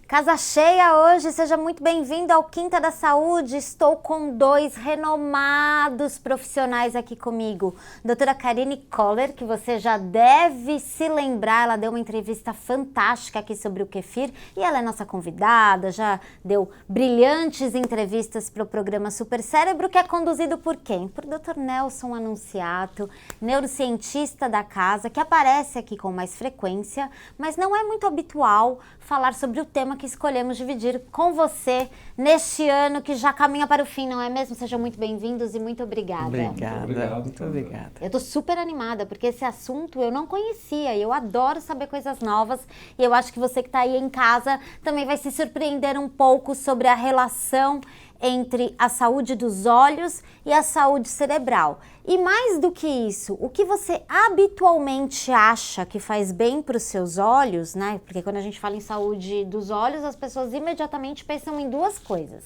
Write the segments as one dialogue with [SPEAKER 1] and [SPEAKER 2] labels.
[SPEAKER 1] Casa cheia hoje, seja muito bem-vindo ao Quinta da Saúde. Estou com dois renomados profissionais aqui comigo. Doutora Karine Koller, que você já deve se lembrar, ela deu uma entrevista fantástica aqui sobre o kefir e ela é nossa convidada, já deu brilhantes entrevistas para o programa Super Cérebro, que é conduzido por quem? Por Dr. Nelson Anunciato, neurocientista da casa, que aparece aqui com mais frequência, mas não é muito habitual falar sobre o tema que escolhemos dividir com você neste ano que já caminha para o fim, não é mesmo? Sejam muito bem-vindos e muito obrigada.
[SPEAKER 2] Muito obrigada.
[SPEAKER 1] Eu tô super animada, porque esse assunto eu não conhecia e eu adoro saber coisas novas e eu acho que você que está aí em casa também vai se surpreender um pouco sobre a relação entre a saúde dos olhos e a saúde cerebral. E mais do que isso, o que você habitualmente acha que faz bem para os seus olhos, né? Porque quando a gente fala em saúde dos olhos, as pessoas imediatamente pensam em duas coisas: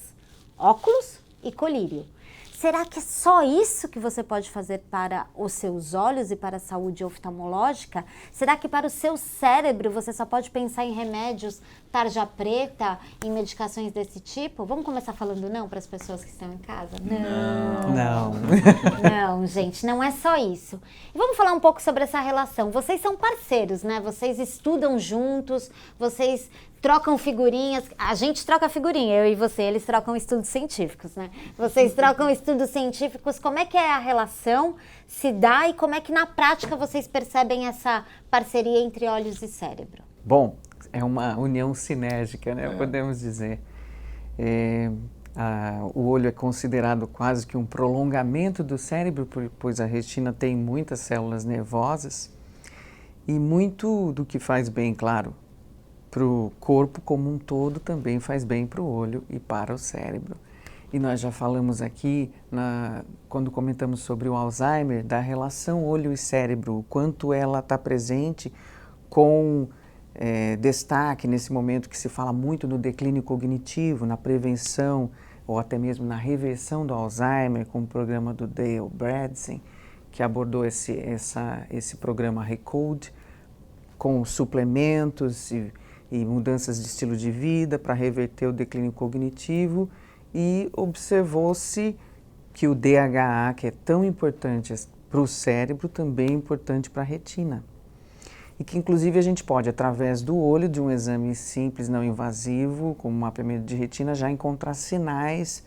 [SPEAKER 1] óculos e colírio. Será que é só isso que você pode fazer para os seus olhos e para a saúde oftalmológica? Será que para o seu cérebro você só pode pensar em remédios tarja preta, em medicações desse tipo? Vamos começar falando não para as pessoas que estão em casa?
[SPEAKER 2] Não.
[SPEAKER 1] Não, gente, não é só isso. E vamos falar um pouco sobre essa relação. Vocês são parceiros, né? Vocês estudam juntos, vocês trocam figurinhas, a gente troca figurinha, eu e você, eles trocam estudos científicos, né? Vocês trocam estudos científicos, como é que é a relação, se dá e como é que na prática vocês percebem essa parceria entre olhos e cérebro?
[SPEAKER 2] Bom, é uma união sinérgica, né? Podemos dizer. O olho é considerado quase que um prolongamento do cérebro, pois a retina tem muitas células nervosas e muito do que faz bem, claro, para o corpo como um todo também faz bem para o olho e para o cérebro. E nós já falamos aqui, quando comentamos sobre o Alzheimer, da relação olho e cérebro, o quanto ela está presente com destaque nesse momento que se fala muito no declínio cognitivo, na prevenção ou até mesmo na reversão do Alzheimer, com o programa do Dale Bredesen, que abordou esse programa Recode, com suplementos e mudanças de estilo de vida para reverter o declínio cognitivo, e observou-se que o DHA, que é tão importante para o cérebro, também é importante para a retina. E que inclusive a gente pode, através do olho, de um exame simples, não invasivo, como um mapeamento de retina, já encontrar sinais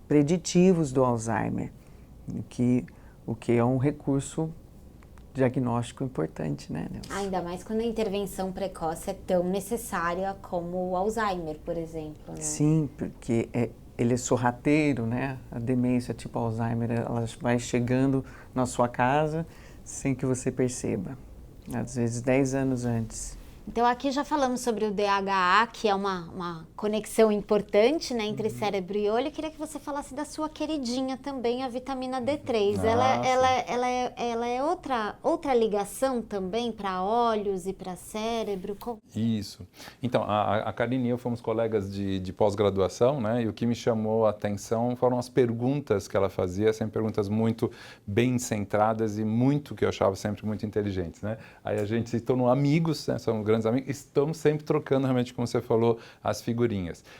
[SPEAKER 2] preditivos do Alzheimer, o que é um recurso diagnóstico importante, né, Nelson?
[SPEAKER 1] Ainda mais quando a intervenção precoce é tão necessária como o Alzheimer, por exemplo, né?
[SPEAKER 2] Sim, porque ele é sorrateiro, né? A demência tipo Alzheimer, ela vai chegando na sua casa sem que você perceba, às vezes 10 anos antes.
[SPEAKER 1] Então aqui já falamos sobre o DHA, que é uma conexão importante, né, entre cérebro e olho. Eu queria que você falasse da sua queridinha também, a vitamina D3. Ela é outra ligação também para olhos e para cérebro?
[SPEAKER 3] Isso. Então, a Karine e eu fomos colegas de pós-graduação, né, e o que me chamou a atenção foram as perguntas que ela fazia, sempre perguntas muito bem centradas e muito, que eu achava sempre muito inteligentes, né. Aí a gente se tornou amigos, né, somos grandes amigos, estamos sempre trocando realmente, como você falou, as figurinhas.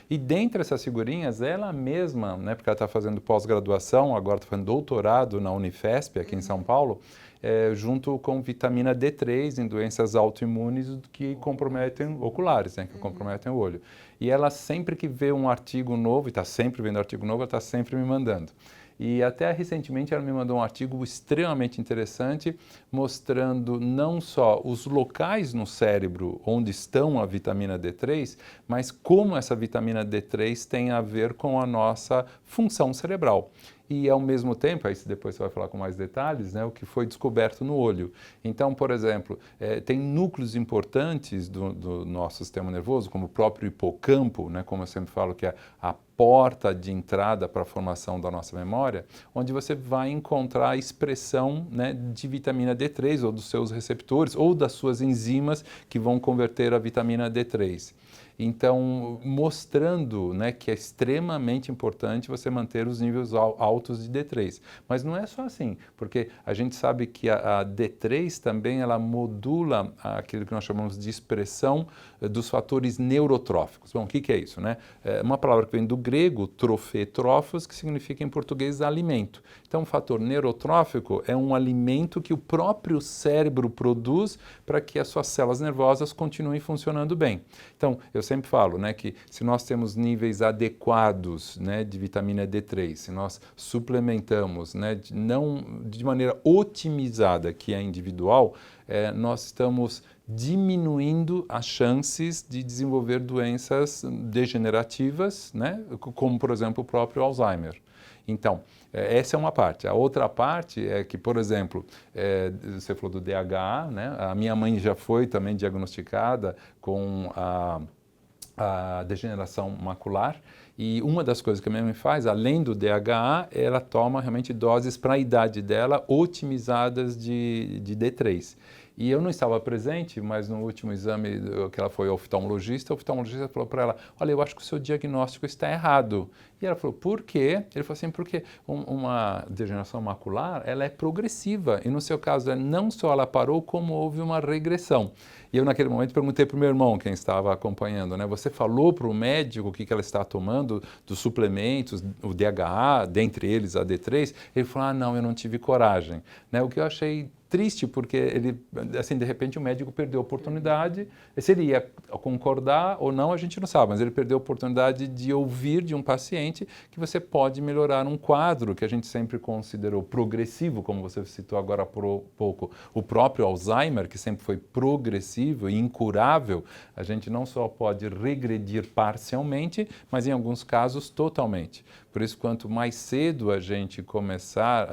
[SPEAKER 3] E dentre essas figurinhas, ela mesma, né, porque ela está fazendo pós-graduação, agora está fazendo doutorado na Unifesp, aqui em São Paulo, junto com vitamina D3 em doenças autoimunes que comprometem oculares, né, que comprometem o olho. E ela sempre que vê um artigo novo, e está sempre vendo artigo novo, ela está sempre me mandando. E até recentemente ela me mandou um artigo extremamente interessante, mostrando não só os locais no cérebro onde estão a vitamina D3, mas como essa vitamina D3 tem a ver com a nossa função cerebral. E ao mesmo tempo, aí depois você vai falar com mais detalhes, né, o que foi descoberto no olho. Então, por exemplo, tem núcleos importantes do nosso sistema nervoso, como o próprio hipocampo, né, como eu sempre falo, que é a porta de entrada para a formação da nossa memória, onde você vai encontrar a expressão, né, de vitamina D3, ou dos seus receptores, ou das suas enzimas que vão converter a vitamina D3. Então, mostrando, né, que é extremamente importante você manter os níveis altos de D3. Mas não é só assim, porque a gente sabe que a D3 também ela modula aquilo que nós chamamos de expressão dos fatores neurotróficos. Bom, o que é isso, né? É uma palavra que vem do grego, trofê, trófos, que significa em português alimento. Então, o fator neurotrófico é um alimento que o próprio cérebro produz para que as suas células nervosas continuem funcionando bem. Então, eu sempre falo, né, que se nós temos níveis adequados, né, de vitamina D3, se nós suplementamos, né, não de maneira otimizada, que é individual, nós estamos diminuindo as chances de desenvolver doenças degenerativas, né, como, por exemplo, o próprio Alzheimer. Então, essa é uma parte. A outra parte é que, por exemplo, você falou do DHA, né? A minha mãe já foi também diagnosticada com a degeneração macular, e uma das coisas que a minha mãe faz, além do DHA, ela toma realmente doses para a idade dela otimizadas de D3. E eu não estava presente, mas no último exame que ela foi ao oftalmologista, o oftalmologista falou para ela, olha, eu acho que o seu diagnóstico está errado. E ela falou, por quê? Ele falou assim, porque uma degeneração macular, ela é progressiva, e no seu caso, não só ela parou, como houve uma regressão. E eu, naquele momento, perguntei para o meu irmão, quem estava acompanhando, né? Você falou para o médico o que ela está tomando, dos suplementos, o DHA, dentre eles a D3? Ele falou, não, eu não tive coragem. Né? O que eu achei triste, porque ele, assim, de repente o médico perdeu a oportunidade, se ele ia concordar ou não, a gente não sabe, mas ele perdeu a oportunidade de ouvir de um paciente que você pode melhorar um quadro que a gente sempre considerou progressivo, como você citou agora há pouco, o próprio Alzheimer, que sempre foi progressivo e incurável, a gente não só pode regredir parcialmente, mas em alguns casos totalmente. Por isso, quanto mais cedo a gente começar,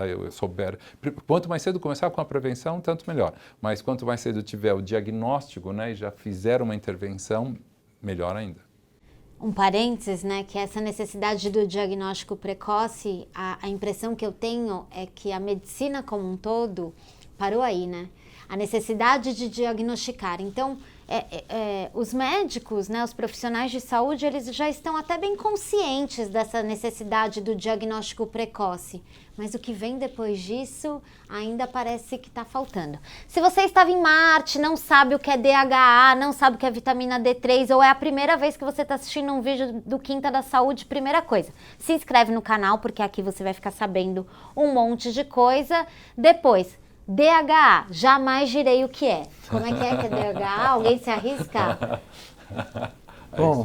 [SPEAKER 3] quanto mais cedo começar com a prevenção, tanto melhor. Mas quanto mais cedo tiver o diagnóstico, né, e já fizer uma intervenção, melhor ainda.
[SPEAKER 1] Um parênteses, né, que essa necessidade do diagnóstico precoce, a impressão que eu tenho é que a medicina como um todo parou aí, né? A necessidade de diagnosticar. Então, os médicos, né, os profissionais de saúde, eles já estão até bem conscientes dessa necessidade do diagnóstico precoce. Mas o que vem depois disso ainda parece que está faltando. Se você estava em Marte, não sabe o que é DHA, não sabe o que é vitamina D3, ou é a primeira vez que você está assistindo um vídeo do Quinta da Saúde, primeira coisa, se inscreve no canal, porque aqui você vai ficar sabendo um monte de coisa. Depois, DHA, jamais direi o que é. Como é que é DHA? Alguém se arrisca?
[SPEAKER 2] Bom,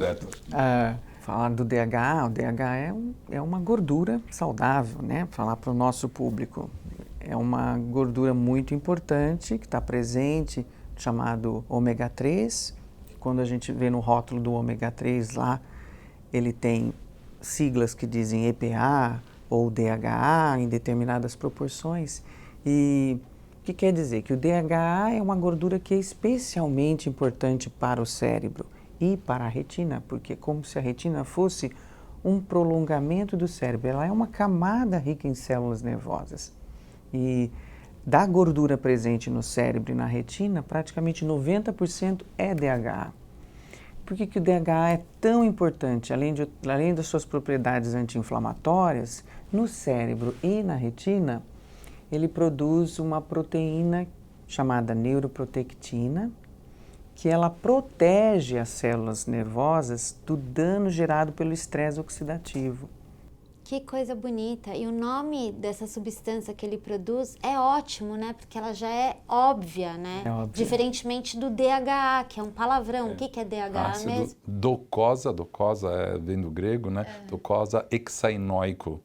[SPEAKER 2] falar do DHA, o DHA é uma gordura saudável, né? Falar para o nosso público. É uma gordura muito importante que está presente, chamado ômega 3. Quando a gente vê no rótulo do ômega 3 lá, ele tem siglas que dizem EPA ou DHA em determinadas proporções. E o que quer dizer? Que o DHA é uma gordura que é especialmente importante para o cérebro e para a retina, porque como se a retina fosse um prolongamento do cérebro, ela é uma camada rica em células nervosas. E da gordura presente no cérebro e na retina, praticamente 90% é DHA. Por que o DHA é tão importante? Além das suas propriedades anti-inflamatórias, no cérebro e na retina, ele produz uma proteína chamada neuroprotectina, que ela protege as células nervosas do dano gerado pelo estresse oxidativo.
[SPEAKER 1] Que coisa bonita. E o nome dessa substância que ele produz é ótimo, né? Porque ela já é óbvia, né?
[SPEAKER 2] É óbvio.
[SPEAKER 1] Diferentemente do DHA, que é um palavrão. O que é DHA
[SPEAKER 3] ácido
[SPEAKER 1] mesmo?
[SPEAKER 3] Docosa vem do grego, né? Docosa hexaenóico.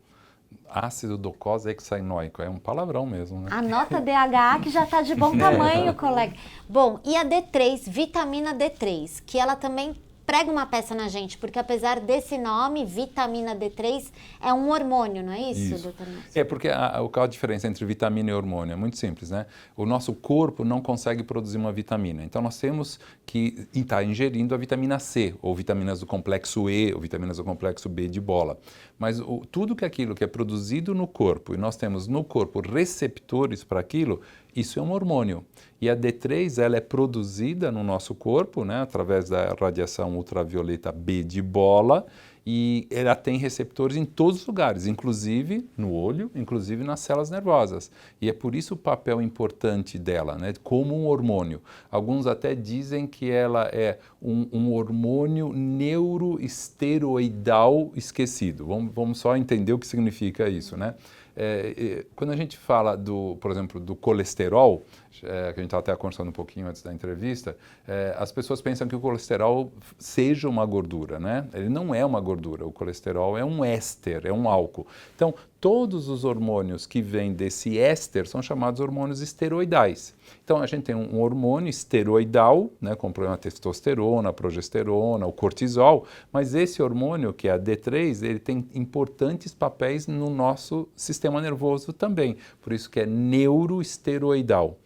[SPEAKER 3] Ácido docosa hexaenóico, é um palavrão mesmo, né?
[SPEAKER 1] Anota DHA que já está de bom tamanho, colega. Bom, e a D3, vitamina D3, que ela também prega uma peça na gente, porque apesar desse nome, vitamina D3 é um hormônio, não é isso, doutor Márcio?
[SPEAKER 3] É porque qual a diferença entre vitamina e hormônio? É muito simples, né? O nosso corpo não consegue produzir uma vitamina, então nós temos que estar ingerindo a vitamina C, ou vitaminas do complexo E, ou vitaminas do complexo B de bola. Mas tudo aquilo que é produzido no corpo, e nós temos no corpo receptores para aquilo, Isso é um hormônio. E a D3 ela é produzida no nosso corpo, né, através da radiação ultravioleta B de bola, e ela tem receptores em todos os lugares, inclusive no olho, inclusive nas células nervosas. E é por isso o papel importante dela, né, como um hormônio. Alguns até dizem que ela é um hormônio neuroesteroidal esquecido. Vamos só entender o que significa isso, né? Quando a gente fala, por exemplo, do colesterol, que a gente estava até conversando um pouquinho antes da entrevista, as pessoas pensam que o colesterol seja uma gordura, né? Ele não é uma gordura, o colesterol é um éster, é um álcool. Então, todos os hormônios que vêm desse éster são chamados hormônios esteroidais. Então, a gente tem um hormônio esteroidal, né, como por exemplo a testosterona, a progesterona, o cortisol, mas esse hormônio, que é a D3, ele tem importantes papéis no nosso sistema nervoso também, por isso que é neuroesteroidal.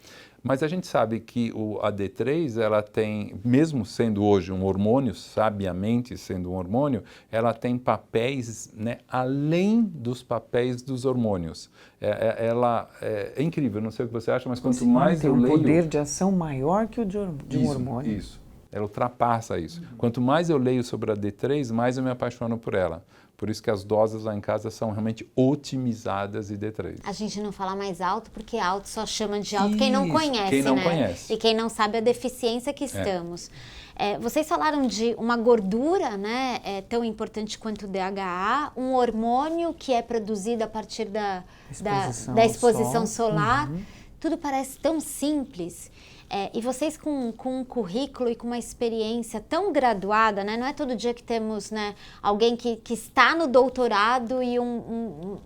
[SPEAKER 3] Mas a gente sabe que a D3, ela tem, mesmo sendo hoje um hormônio, sabiamente sendo um hormônio, ela tem papéis, né, além dos papéis dos hormônios. Ela é incrível, não sei o que você acha, mas quanto mais eu leio...
[SPEAKER 2] Tem um poder de ação maior que o de um hormônio.
[SPEAKER 3] Isso, ela ultrapassa isso. Quanto mais eu leio sobre a D3, mais eu me apaixono por ela. Por isso que as doses lá em casa são realmente otimizadas de D3.
[SPEAKER 1] A gente não fala mais alto, porque alto só chama de alto quem não conhece,
[SPEAKER 3] quem não
[SPEAKER 1] né?
[SPEAKER 3] conhece.
[SPEAKER 1] E quem não sabe a deficiência que estamos. Vocês falaram de uma gordura, né, tão importante quanto o DHA, um hormônio que é produzido a partir da exposição solar. Uhum. Tudo parece tão simples. E vocês com um currículo e com uma experiência tão graduada, né? Não é todo dia que temos, né, alguém que está no doutorado e o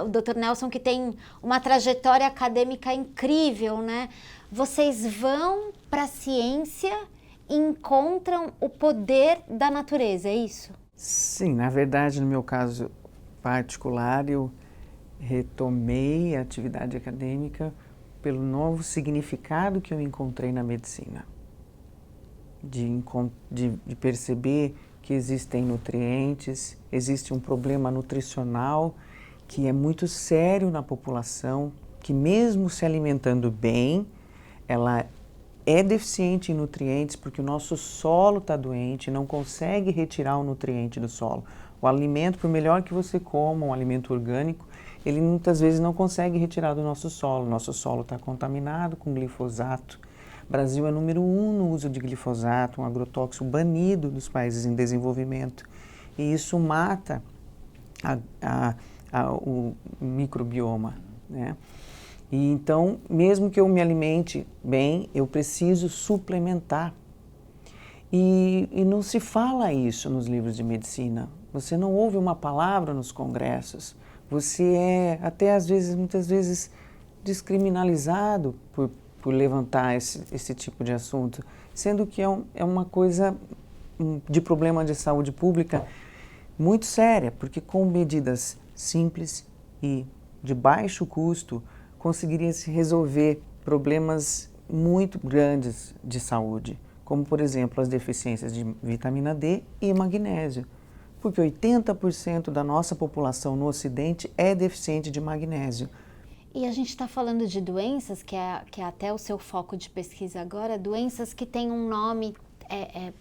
[SPEAKER 1] Dr. Nelson que tem uma trajetória acadêmica incrível, né? Vocês vão para a ciência e encontram o poder da natureza, é isso?
[SPEAKER 2] Sim, na verdade, no meu caso particular, eu retomei a atividade acadêmica pelo novo significado que eu encontrei na medicina, de perceber que existem nutrientes, existe um problema nutricional que é muito sério na população, que mesmo se alimentando bem, ela é deficiente em nutrientes porque o nosso solo está doente, não consegue retirar o nutriente do solo. O alimento, por melhor que você coma, um alimento orgânico, ele muitas vezes não consegue retirar do nosso solo. Nosso solo está contaminado com glifosato. O Brasil é número 1 no uso de glifosato, um agrotóxico banido dos países em desenvolvimento. E isso mata o microbioma, né? E então, mesmo que eu me alimente bem, eu preciso suplementar. E não se fala isso nos livros de medicina. Você não ouve uma palavra nos congressos. Você é até muitas vezes descriminalizado por levantar esse tipo de assunto, sendo que é uma coisa de problema de saúde pública muito séria, porque com medidas simples e de baixo custo conseguiria se resolver problemas muito grandes de saúde, como por exemplo as deficiências de vitamina D e magnésio. Porque 80% da nossa população no Ocidente é deficiente de magnésio.
[SPEAKER 1] E a gente está falando de doenças, que é até o seu foco de pesquisa agora, doenças que têm um nome,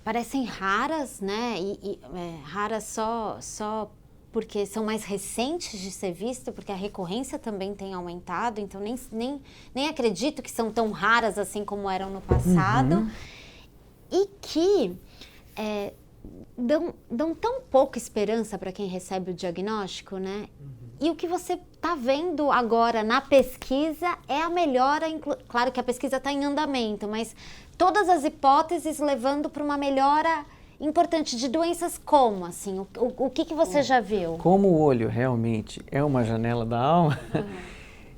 [SPEAKER 1] parecem raras, né? Raras só porque são mais recentes de ser visto, porque a recorrência também tem aumentado, então nem acredito que são tão raras assim como eram no passado. Uhum. E que... Dão tão pouca esperança para quem recebe o diagnóstico, né? Uhum. E o que você está vendo agora na pesquisa é a melhora, claro que a pesquisa está em andamento, mas todas as hipóteses levando para uma melhora importante de doenças como, assim, o que você já viu?
[SPEAKER 2] Como o olho realmente é uma janela da alma,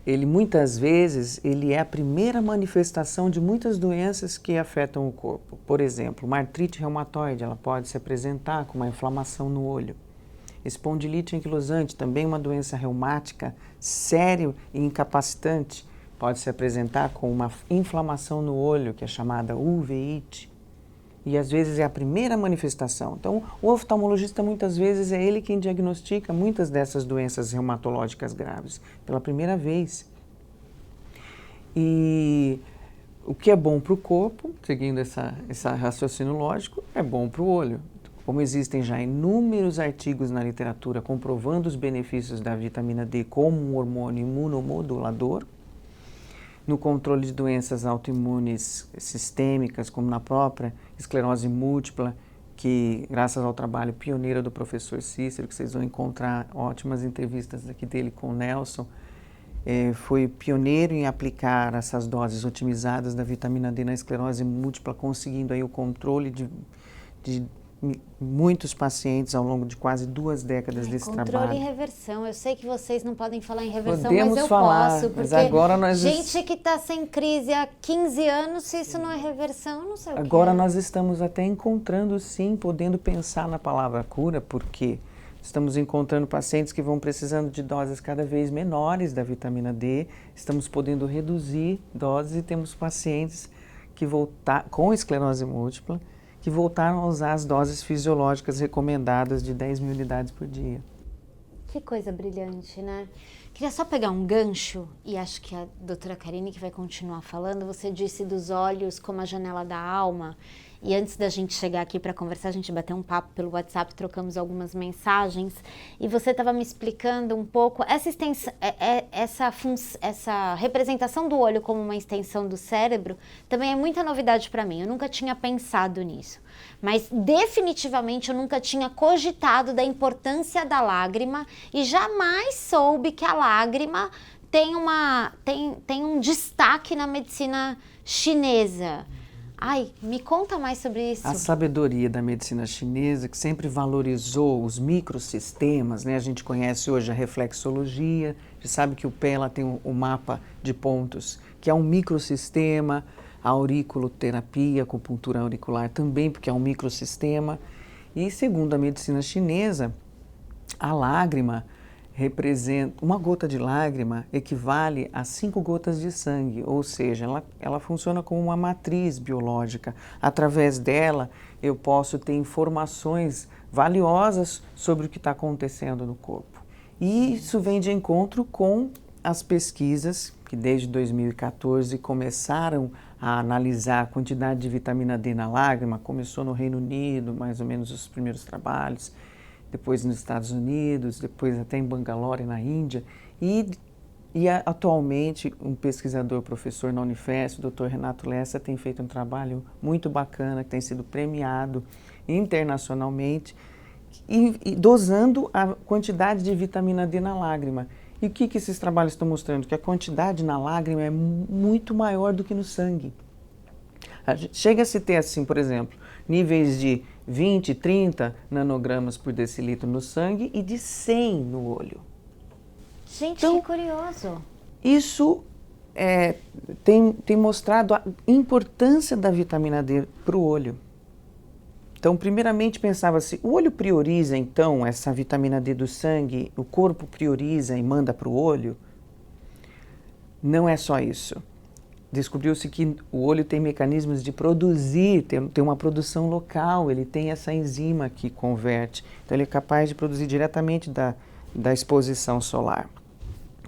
[SPEAKER 2] ele muitas vezes é a primeira manifestação de muitas doenças que afetam o corpo. Por exemplo, uma artrite reumatoide, ela pode se apresentar com uma inflamação no olho. Espondilite anquilosante, também uma doença reumática séria e incapacitante, pode se apresentar com uma inflamação no olho, que é chamada uveíte. E às vezes é a primeira manifestação. Então, o oftalmologista muitas vezes é ele quem diagnostica muitas dessas doenças reumatológicas graves pela primeira vez. E o que é bom para o corpo, seguindo esse raciocínio lógico, é bom para o olho. Como existem já inúmeros artigos na literatura comprovando os benefícios da vitamina D como um hormônio imunomodulador, no controle de doenças autoimunes sistêmicas, como na própria esclerose múltipla, que graças ao trabalho pioneiro do professor Cícero, que vocês vão encontrar ótimas entrevistas aqui dele com o Nelson, foi pioneiro em aplicar essas doses otimizadas da vitamina D na esclerose múltipla, conseguindo aí o controle de muitos pacientes ao longo de quase 2 décadas desse trabalho.
[SPEAKER 1] Controle e reversão. Eu sei que vocês não podem falar em reversão,
[SPEAKER 2] Podemos
[SPEAKER 1] mas eu
[SPEAKER 2] falar,
[SPEAKER 1] posso. Porque
[SPEAKER 2] mas agora nós
[SPEAKER 1] gente que está sem crise há 15 anos, se isso não é reversão, eu não sei o que
[SPEAKER 2] Agora
[SPEAKER 1] é.
[SPEAKER 2] nós estamos até encontrando, sim, podendo pensar na palavra cura, porque estamos encontrando pacientes que vão precisando de doses cada vez menores da vitamina D, estamos podendo reduzir doses e temos pacientes que com esclerose múltipla que voltaram a usar as doses fisiológicas recomendadas de 10.000 unidades por dia.
[SPEAKER 1] Que coisa brilhante, né? Queria só pegar um gancho, e acho que a doutora Karine que vai continuar falando. Você disse dos olhos como a janela da alma, e antes da gente chegar aqui para conversar, a gente bateu um papo pelo WhatsApp, trocamos algumas mensagens, e você estava me explicando um pouco essa representação do olho como uma extensão do cérebro, também é muita novidade para mim, eu nunca tinha pensado nisso. Mas definitivamente eu nunca tinha cogitado da importância da lágrima e jamais soube que a lágrima tem um destaque na medicina chinesa. Ai, me conta mais sobre isso.
[SPEAKER 2] A sabedoria da medicina chinesa, que sempre valorizou os microsistemas, né? A gente conhece hoje a reflexologia, a gente sabe que o pé ela tem o mapa de pontos, que é um microsistema, a auriculoterapia, acupuntura auricular também, porque é um microsistema. E segundo a medicina chinesa, a lágrima representa, uma gota de lágrima equivale a 5 gotas de sangue, ou seja, ela funciona como uma matriz biológica. Através dela, eu posso ter informações valiosas sobre o que está acontecendo no corpo. E isso vem de encontro com as pesquisas que desde 2014 começaram a analisar a quantidade de vitamina D na lágrima. Começou no Reino Unido, mais ou menos os primeiros trabalhos, depois nos Estados Unidos, depois até em Bangalore, na Índia, e atualmente um pesquisador, professor na Unifesp, o Dr. Renato Lessa, tem feito um trabalho muito bacana, que tem sido premiado internacionalmente, e dosando a quantidade de vitamina D na lágrima. E o que esses trabalhos estão mostrando? Que a quantidade na lágrima é muito maior do que no sangue. Chega a se ter, assim, por exemplo, níveis de 20, 30 nanogramas por decilitro no sangue e de 100 no olho.
[SPEAKER 1] Gente,
[SPEAKER 2] então,
[SPEAKER 1] que curioso.
[SPEAKER 2] Isso tem mostrado a importância da vitamina D para o olho. Então, primeiramente pensava-se, o olho prioriza então essa vitamina D do sangue, o corpo prioriza e manda para o olho? Não é só isso. Descobriu-se que o olho tem mecanismos de produzir, tem uma produção local, ele tem essa enzima que converte. Então, ele é capaz de produzir diretamente da exposição solar.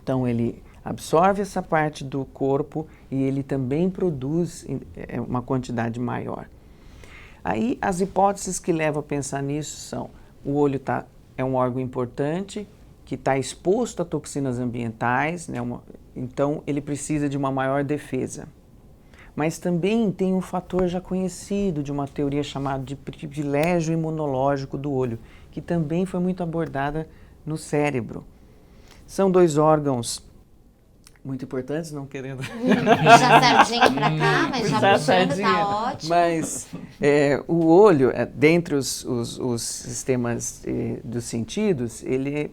[SPEAKER 2] Então, ele absorve essa parte do corpo e ele também produz uma quantidade maior. Aí, as hipóteses que levam a pensar nisso são: o olho é um órgão importante, que está exposto a toxinas ambientais, né, então ele precisa de uma maior defesa. Mas também tem um fator já conhecido de uma teoria chamada de privilégio imunológico do olho, que também foi muito abordada no cérebro. São 2 órgãos muito importantes, não querendo...
[SPEAKER 1] Puxar sardinha pra cá, mas já puxando, tá ótimo.
[SPEAKER 2] Mas o olho, dentre os sistemas dos sentidos, ele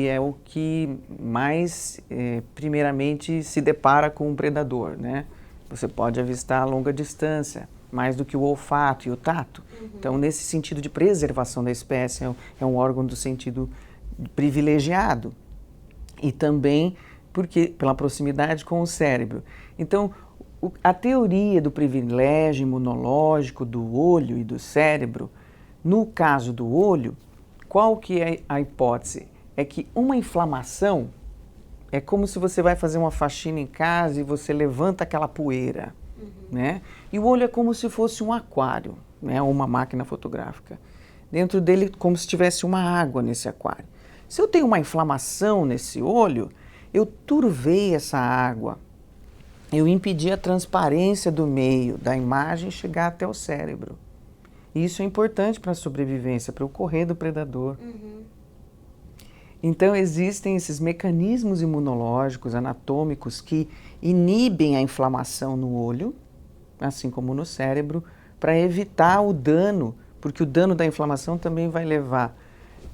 [SPEAKER 2] é o que mais, primeiramente, se depara com um predador, né? Você pode avistar a longa distância, mais do que o olfato e o tato. Uhum. Então, nesse sentido de preservação da espécie, é um órgão do sentido privilegiado. E também pela proximidade com o cérebro. Então, a teoria do privilégio imunológico do olho e do cérebro, no caso do olho, qual que é a hipótese? É que uma inflamação, É como se você vai fazer uma faxina em casa e você levanta aquela poeira, né? E o olho é como se fosse um aquário, né? Ou uma máquina fotográfica. Dentro dele, como se tivesse uma água nesse aquário. Se eu tenho uma inflamação nesse olho, eu turvei essa água. Eu impedi a transparência do meio da imagem chegar até o cérebro. E isso é importante para a sobrevivência, para o correr do predador. Então, existem esses mecanismos imunológicos, anatômicos, que inibem a inflamação no olho, assim como no cérebro, para evitar o dano, porque o dano da inflamação também vai levar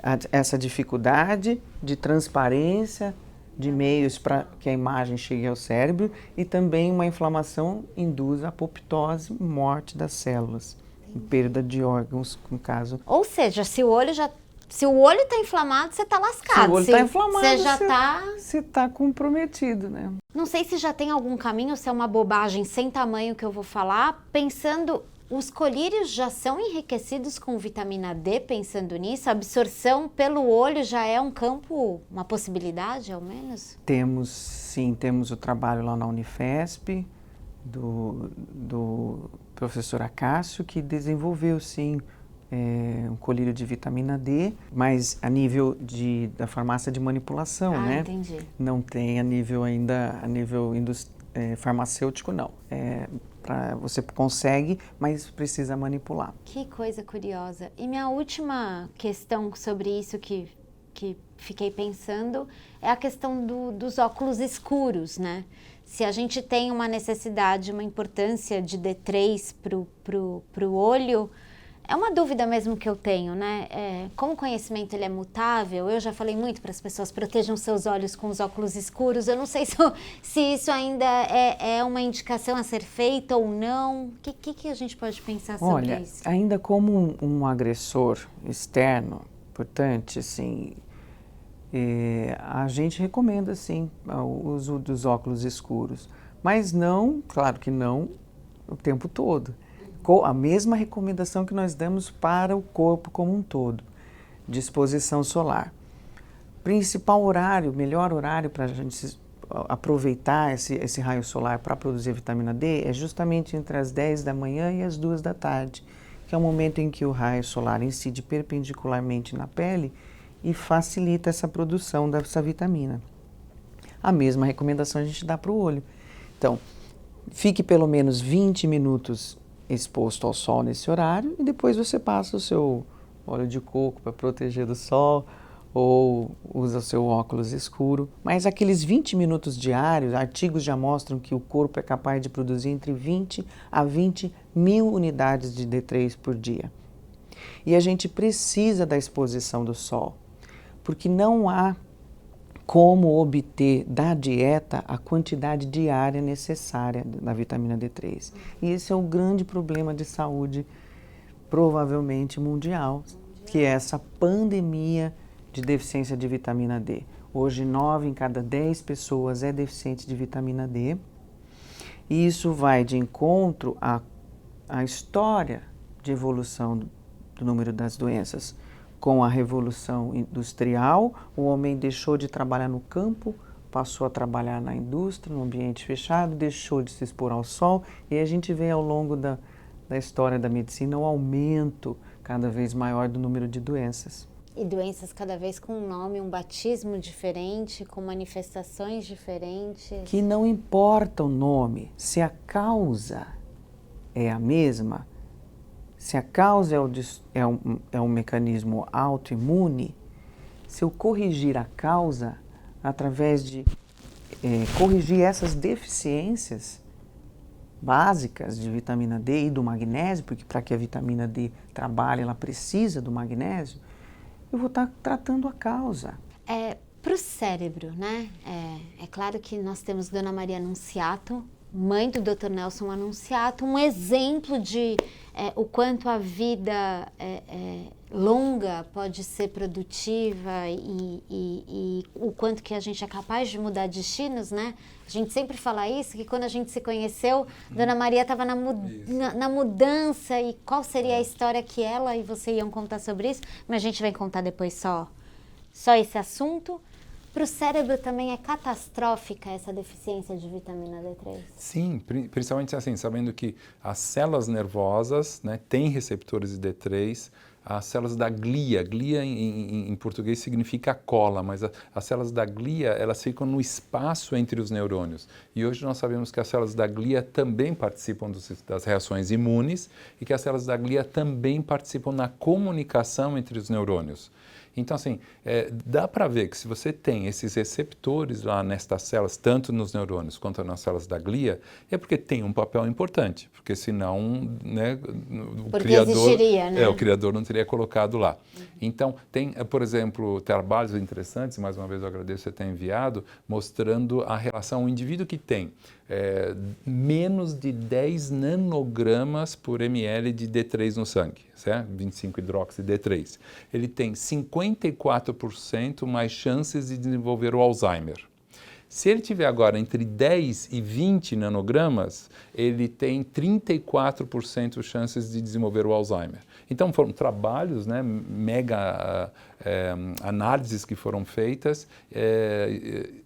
[SPEAKER 2] a essa dificuldade de transparência de meios para que a imagem chegue ao cérebro, e também uma inflamação induz a apoptose, morte das células, perda de órgãos, no caso.
[SPEAKER 1] Ou seja, se o olho está inflamado, você está lascado.
[SPEAKER 2] Se o olho está inflamado,
[SPEAKER 1] você já está...
[SPEAKER 2] Você está comprometido, né?
[SPEAKER 1] Não sei se já tem algum caminho, se é uma bobagem sem tamanho que eu vou falar, pensando... Os colírios já são enriquecidos com vitamina D, pensando nisso? A absorção pelo olho já é um campo, uma possibilidade, ao menos?
[SPEAKER 2] Temos o trabalho lá na Unifesp, do professor Acácio, que desenvolveu, sim, um colírio de vitamina D, mas a nível da farmácia de manipulação, né?
[SPEAKER 1] Entendi.
[SPEAKER 2] Não tem a nível farmacêutico, não. Você consegue, mas precisa manipular.
[SPEAKER 1] Que coisa curiosa. E minha última questão sobre isso que fiquei pensando é a questão dos óculos escuros, né? Se a gente tem uma necessidade, uma importância de D3 pro olho, é uma dúvida mesmo que eu tenho, né? Como o conhecimento ele é mutável, eu já falei muito para as pessoas, protejam seus olhos com os óculos escuros. Eu não sei se isso ainda é uma indicação a ser feita ou não. O que a gente pode pensar sobre isso?
[SPEAKER 2] Olha, ainda como um agressor externo, importante, assim, a gente recomenda, sim, o uso dos óculos escuros. Mas não, claro que não, o tempo todo. A mesma recomendação que nós damos para o corpo como um todo, de exposição solar. Principal horário, melhor horário para a gente aproveitar esse raio solar para produzir vitamina D é justamente entre as 10 da manhã e as 2 da tarde, que é o momento em que o raio solar incide perpendicularmente na pele e facilita essa produção dessa vitamina. A mesma recomendação a gente dá para o olho. Então, fique pelo menos 20 minutos exposto ao sol nesse horário e depois você passa o seu óleo de coco para proteger do sol ou usa o seu óculos escuro. Mas aqueles 20 minutos diários, artigos já mostram que o corpo é capaz de produzir entre 20 a 20 mil unidades de D3 por dia. E a gente precisa da exposição do sol, porque não há como obter da dieta a quantidade diária necessária da vitamina D3. E esse é o grande problema de saúde, provavelmente mundial, que é essa pandemia de deficiência de vitamina D. Hoje, 9 em cada 10 pessoas é deficiente de vitamina D. E isso vai de encontro à história de evolução do número das doenças. Com a Revolução Industrial, o homem deixou de trabalhar no campo, passou a trabalhar na indústria, no ambiente fechado, deixou de se expor ao sol, e a gente vê ao longo da história da medicina o aumento cada vez maior do número de doenças.
[SPEAKER 1] E doenças cada vez com um nome, um batismo diferente, com manifestações diferentes.
[SPEAKER 2] Que não importa o nome, se a causa é a mesma. Se a causa é um mecanismo autoimune, se eu corrigir a causa através de corrigir essas deficiências básicas de vitamina D e do magnésio, porque para que a vitamina D trabalhe, ela precisa do magnésio, eu vou estar tratando a causa.
[SPEAKER 1] Para o cérebro, né? É claro que nós temos Dona Maria Annunziato, mãe do Dr. Nelson Annunziato, um exemplo de o quanto a vida longa pode ser produtiva e o quanto que a gente é capaz de mudar destinos, né? A gente sempre fala isso, que quando a gente se conheceu, Dona Maria estava na mudança, e qual seria a história que ela e você iam contar sobre isso, mas a gente vai contar depois só esse assunto. Para o cérebro também é catastrófica essa deficiência de vitamina D3?
[SPEAKER 3] Sim, principalmente assim, sabendo que as células nervosas, né, têm receptores de D3, as células da glia, glia em português significa cola, mas as células da glia, elas ficam no espaço entre os neurônios. E hoje nós sabemos que as células da glia também participam das reações imunes e que as células da glia também participam na comunicação entre os neurônios. Então, assim, dá para ver que se você tem esses receptores lá nestas células, tanto nos neurônios quanto nas células da glia, é porque tem um papel importante, porque senão, né, o criador não teria colocado lá. Então, tem, por exemplo, trabalhos interessantes, mais uma vez eu agradeço você ter enviado, mostrando a relação, o indivíduo que tem menos de 10 nanogramas por ml de D3 no sangue, certo? 25-hidroxi D3. Ele tem 54% mais chances de desenvolver o Alzheimer. Se ele tiver agora entre 10 e 20 nanogramas, ele tem 34% chances de desenvolver o Alzheimer. Então foram trabalhos, né, mega análises que foram feitas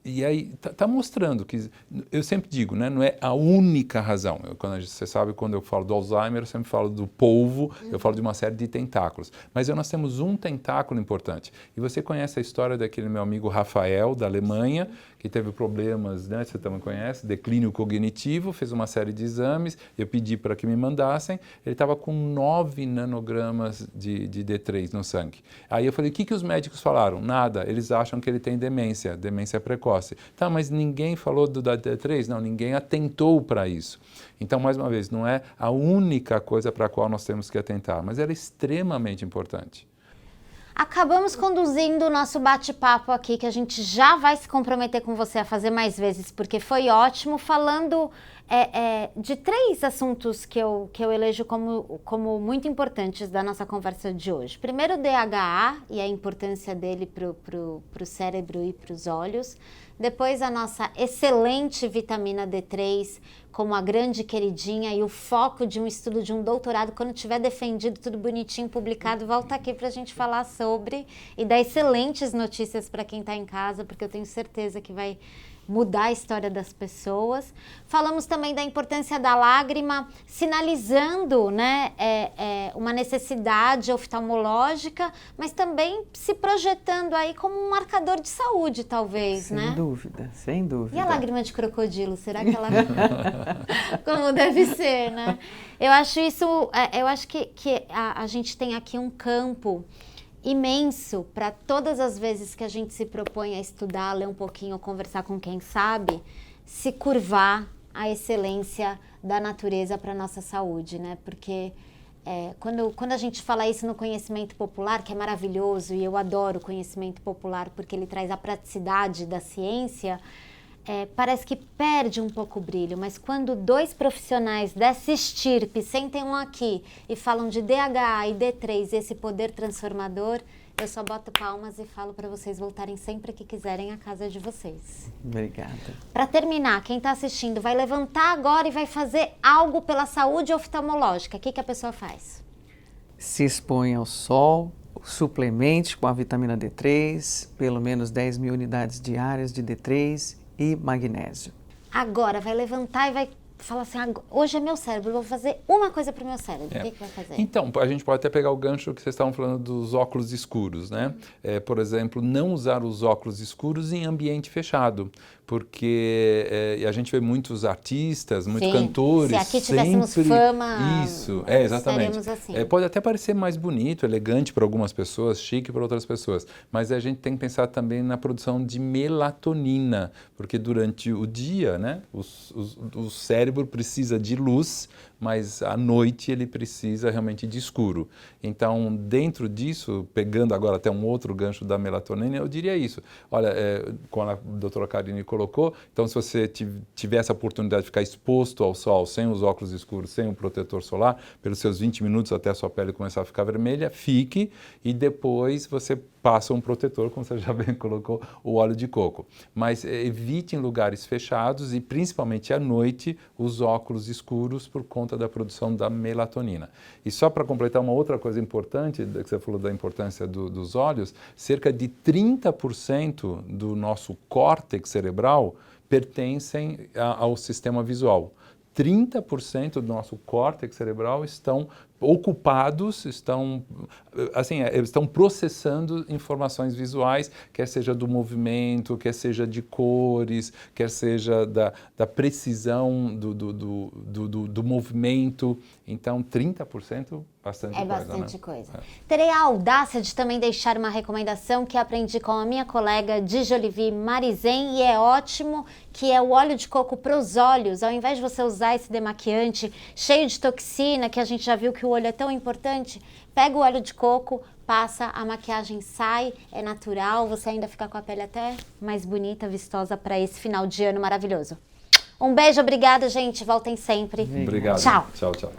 [SPEAKER 3] e aí está mostrando que, eu sempre digo, né, não é a única razão. Você sabe, quando eu falo do Alzheimer, eu sempre falo do polvo, eu falo de uma série de tentáculos. Mas nós temos um tentáculo importante. E você conhece a história daquele meu amigo Rafael, da Alemanha, que teve problemas, né, você também conhece, declínio cognitivo, fez uma série de exames, eu pedi para que me mandassem, ele estava com 9 nanogramas de D3 no sangue. Aí eu falei, o que os médicos falaram? Nada, eles acham que ele tem demência precoce. Tá, mas ninguém falou do D3? Não, ninguém atentou para isso. Então, mais uma vez, não é a única coisa para a qual nós temos que atentar, mas ela é extremamente importante.
[SPEAKER 1] Acabamos conduzindo o nosso bate-papo aqui, que a gente já vai se comprometer com você a fazer mais vezes, porque foi ótimo, falando de 3 assuntos que eu elejo como muito importantes da nossa conversa de hoje. Primeiro, o DHA e a importância dele para o cérebro e para os olhos. Depois, a nossa excelente vitamina D3 como a grande queridinha e o foco de um estudo de um doutorado. Quando tiver defendido, tudo bonitinho, publicado, volta aqui para a gente falar sobre e dar excelentes notícias para quem está em casa, porque eu tenho certeza que vai mudar a história das pessoas. Falamos também da importância da lágrima, sinalizando, né, uma necessidade oftalmológica, mas também se projetando aí como um marcador de saúde, talvez, né?
[SPEAKER 2] Sem dúvida, sem dúvida.
[SPEAKER 1] E a lágrima de crocodilo, será que ela... como deve ser, né? Eu acho isso, eu acho que a gente tem aqui um campo imenso para todas as vezes que a gente se propõe a estudar, ler um pouquinho, conversar com quem sabe, se curvar à excelência da natureza para a nossa saúde, né? Porque quando a gente fala isso no conhecimento popular, que é maravilhoso, e eu adoro o conhecimento popular porque ele traz a praticidade da ciência, parece que perde um pouco o brilho, mas quando 2 profissionais dessa estirpe sentem um aqui e falam de DHA e D3, esse poder transformador, eu só boto palmas e falo para vocês voltarem sempre que quiserem à casa de vocês.
[SPEAKER 2] Obrigada.
[SPEAKER 1] Para terminar, quem está assistindo vai levantar agora e vai fazer algo pela saúde oftalmológica. O que a pessoa faz?
[SPEAKER 2] Se expõe ao sol, suplemente com a vitamina D3, pelo menos 10.000 unidades diárias de D3 e magnésio.
[SPEAKER 1] Agora vai levantar e vai falar assim, hoje é meu cérebro, eu vou fazer uma coisa para o meu cérebro. O que vai fazer?
[SPEAKER 3] Então, a gente pode até pegar o gancho que vocês estavam falando dos óculos escuros, né? Por exemplo, não usar os óculos escuros em ambiente fechado, porque a gente vê muitos artistas, muitos cantores.
[SPEAKER 1] Se aqui tivéssemos fama,
[SPEAKER 3] isso, exatamente.
[SPEAKER 1] Assim.
[SPEAKER 3] Pode até parecer mais bonito, elegante para algumas pessoas, chique para outras pessoas, mas a gente tem que pensar também na produção de melatonina, porque durante o dia, né, o cérebro precisa de luz, mas à noite ele precisa realmente de escuro. Então, dentro disso, pegando agora até um outro gancho da melatonina, eu diria isso. Olha, como a doutora Karine colocou, então se você tiver essa oportunidade de ficar exposto ao sol, sem os óculos escuros, sem o protetor solar, pelos seus 20 minutos até a sua pele começar a ficar vermelha, fique e depois você passa um protetor, como você já bem colocou, o óleo de coco. Mas evite em lugares fechados e principalmente à noite os óculos escuros por conta conta da produção da melatonina. E só para completar uma outra coisa importante, que você falou da importância dos olhos, cerca de 30% do nosso córtex cerebral pertencem ao sistema visual. 30% do nosso córtex cerebral estão ocupados, estão processando informações visuais, quer seja do movimento, quer seja de cores, quer seja da precisão do movimento. Então, 30% bastante coisa,
[SPEAKER 1] bastante
[SPEAKER 3] né?
[SPEAKER 1] coisa. Terei a audácia de também deixar uma recomendação que aprendi com a minha colega Dijolivi Marizen, e é ótimo, que é o óleo de coco para os olhos. Ao invés de você usar esse demaquiante cheio de toxina, que a gente já viu que o olho é tão importante, pega o óleo de coco, passa, a maquiagem sai, é natural, você ainda fica com a pele até mais bonita, vistosa para esse final de ano maravilhoso. Um beijo, obrigada, gente. Voltem sempre.
[SPEAKER 3] Obrigado.
[SPEAKER 1] Tchau.
[SPEAKER 3] Tchau, tchau.